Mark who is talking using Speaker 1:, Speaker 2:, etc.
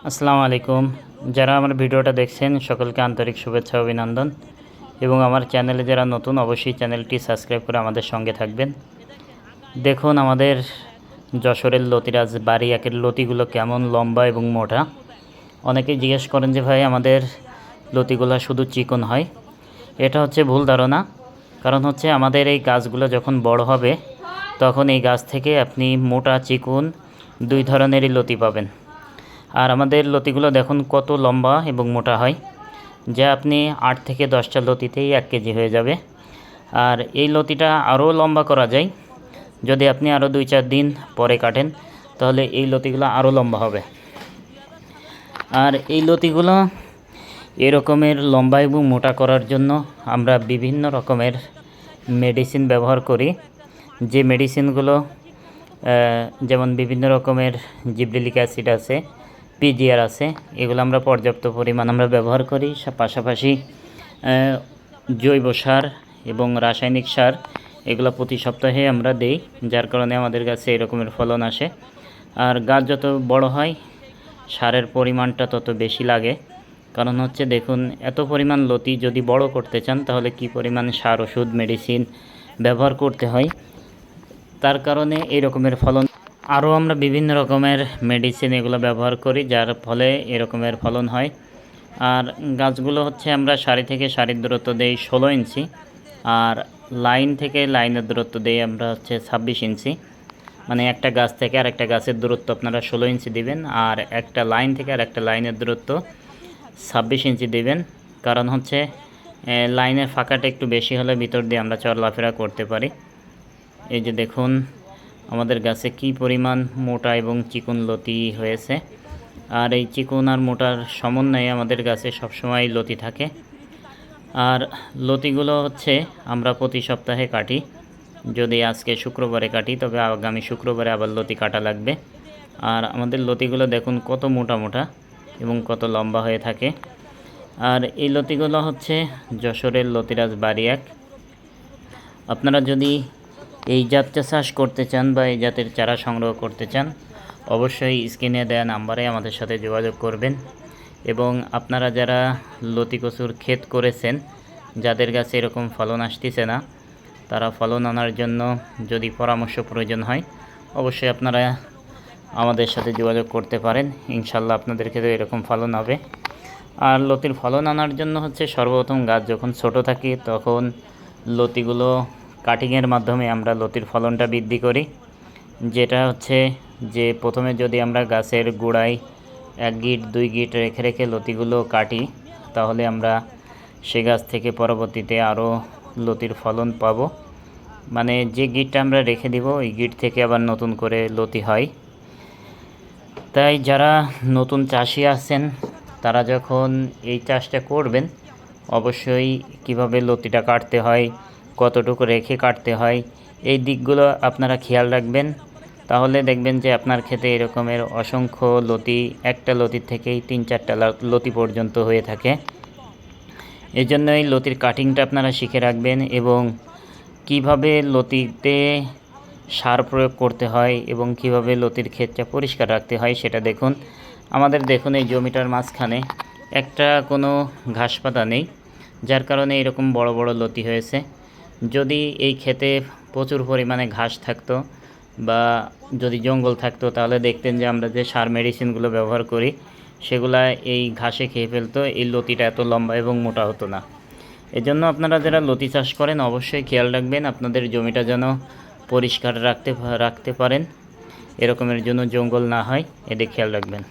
Speaker 1: আসসালামু আলাইকুম। যারা আমার ভিডিওটা দেখছেন সকলকে আন্তরিক শুভেচ্ছা অভিনন্দন এবং আমার চ্যানেলে যারা নতুন অবশ্যই চ্যানেলটি সাবস্ক্রাইব করে আমাদের সঙ্গে থাকবেন। দেখুন আমাদের যশোরের লতিরাজ বাড়ি একের লতিগুলো কেমন লম্বা এবং মোটা। অনেকেই জিজ্ঞেস করেন যে ভাই আমাদের লতিগুলো শুধু চিকন হয়। এটা হচ্ছে ভুল ধারণা। কারণ হচ্ছে আমাদের এই গাছগুলো যখন বড় হবে তখন এই গাছ থেকে আপনি মোটা চিকন দুই ধরনেরই লতি পাবেন। আর আমাদের লতিগুলো দেখুন কত লম্বা এবং মোটা হয়, যা আপনি 8 থেকে 10টা লতিতেই 1 কেজি হয়ে যাবে। আর এই লতিটা আরও লম্বা করা যায়, যদি আপনি আরও 2-4 দিন পরে কাটেন তাহলে এই লতিগুলো আরও লম্বা হবে। আর এই লতিগুলো এরকমের লম্বা এবং মোটা করার জন্য আমরা বিভিন্ন রকমের মেডিসিন ব্যবহার করি। যে মেডিসিনগুলো যেমন বিভিন্ন রকমের জিবরেলিক অ্যাসিড আছে, পিজিআর আছে, এগুলো আমরা পর্যাপ্ত পরিমাণ আমরা ব্যবহার করি। পাশাপাশি জৈব সার এবং রাসায়নিক সার এগুলো প্রতি সপ্তাহে আমরা দেই, যার কারণে আমাদের কাছে এরকমের ফলন আসে। আর গাছ যত বড় হয় সারের পরিমাণটা তত বেশি লাগে। কারণ হচ্ছে দেখুন এত পরিমাণ লতি যদি বড় করতে চান তাহলে কি পরিমাণ সার, ওষুধ, মেডিসিন ব্যবহার করতে হয়, তার কারণে এই রকমের ফলন। আরও আমরা বিভিন্ন রকমের মেডিসিন এগুলো ব্যবহার করি, যার ফলে এরকমের ফলন হয়। আর গাছগুলো হচ্ছে আমরা সারি থেকে সারির দূরত্ব দেই 16 ইঞ্চি, আর লাইন থেকে লাইনের দূরত্ব দেই আমরা হচ্ছে 26 ইঞ্চি। মানে একটা গাছ থেকে আর একটা গাছের দূরত্ব আপনারা 16 ইঞ্চি দিবেন, আর একটা লাইন থেকে আর একটা লাইনের দূরত্ব 26 ইঞ্চি দিবেন। কারণ হচ্ছে লাইনের ফাঁকাটা একটু বেশি হলে ভিতর দিয়ে আমরা চলাফেরা করতে পারি। এই যে দেখুন আমাদের গাছে কি পরিমাণ মোটা এবং চিকন লতি হয়েছে। আর এই চিকন আর মোটার সমন্বয়ে আমাদের গাছে সবসময় লতি থাকে। আর লতিগুলো হচ্ছে আমরা প্রতি সপ্তাহে কাটি। যদি আজকে শুক্রবারে কাটি তবে আগামী শুক্রবারে আবার লতি কাটা লাগবে। আর আমাদের লতিগুলো দেখুন কত মোটা মোটা এবং কত লম্বা হয়ে থাকে। আর এই লতিগুলো হচ্ছে যশোরের লতিরাজ বাড়ি এক। আপনারা যদি এই জাতটা চাষ করতে চান বা এই জাতের চারা সংগ্রহ করতে চান অবশ্যই স্ক্রিনে দেওয়া নাম্বারে আমাদের সাথে যোগাযোগ করবেন। এবং আপনারা যারা লতি কচুর ক্ষেত করেছেন, যাদের কাছে এরকম ফলন আসতেছে না, তারা ফলন আনার জন্য যদি পরামর্শ প্রয়োজন হয় অবশ্যই আপনারা আমাদের সাথে যোগাযোগ করতে পারেন। ইনশাল্লাহ আপনাদের ক্ষেত্রে এরকম ফলন হবে। আর লতির ফলন আনার জন্য হচ্ছে সর্বপ্রথম গাছ যখন ছোট থাকে তখন লতিগুলো কাটিংয়ের মাধ্যমে আমরা লতির ফলনটা বৃদ্ধি করি। যেটা হচ্ছে যে প্রথমে যদি আমরা গাছের গোড়ায় 1 গিট 2 গিট রেখে রেখে লতিগুলো কাটি তাহলে আমরা সে গাছ থেকে পরবর্তীতে আরও লতির ফলন পাব। মানে যে গিটটা আমরা রেখে দিব ওই গিট থেকে আবার নতুন করে লতি হয়। তাই যারা নতুন চাষি আছেন তারা যখন এই চাষটা করবেন অবশ্যই কিভাবে লতিটা কাটতে হয়, কতটুকু রেখে কাটতে হয়, এই দিকগুলো আপনারা খেয়াল রাখবেন। তাহলে দেখবেন যে আপনার ক্ষেতে এরকমের অসংখ্য লতি, একটা লতির থেকেই 3-4টা লতি পর্যন্ত হয়ে থাকে। এই জন্যই লতির কাটিংটা আপনারা শিখে রাখবেন এবং কিভাবে লতিতে সার প্রয়োগ করতে হয় এবং কিভাবে লতির ক্ষেতটা পরিষ্কার রাখতে হয় সেটা দেখুন। আমাদের দেখুন এই জমিটার মাঝখানে একটা কোনো ঘাস পাতা নেই, যার কারণে এরকম বড় বড় লতি হয়েছে। যদি এই ক্ষেতে প্রচুর পরিমাণে ঘাস থাকতো বা যদি জঙ্গল থাকতো তাহলে দেখতেন যে আমরা যে সার মেডিসিনগুলো ব্যবহার করি সেগুলা এই ঘাসে খেয়ে ফেলতো, এই লতিটা এত লম্বা এবং মোটা হতো না। এজন্য আপনারা যারা লতি চাষ করেন অবশ্যই খেয়াল রাখবেন আপনাদের জমিটা যেন পরিষ্কার রাখতে পারেন, এরকমের জন্য জঙ্গল না হয়, এদিকে খেয়াল রাখবেন।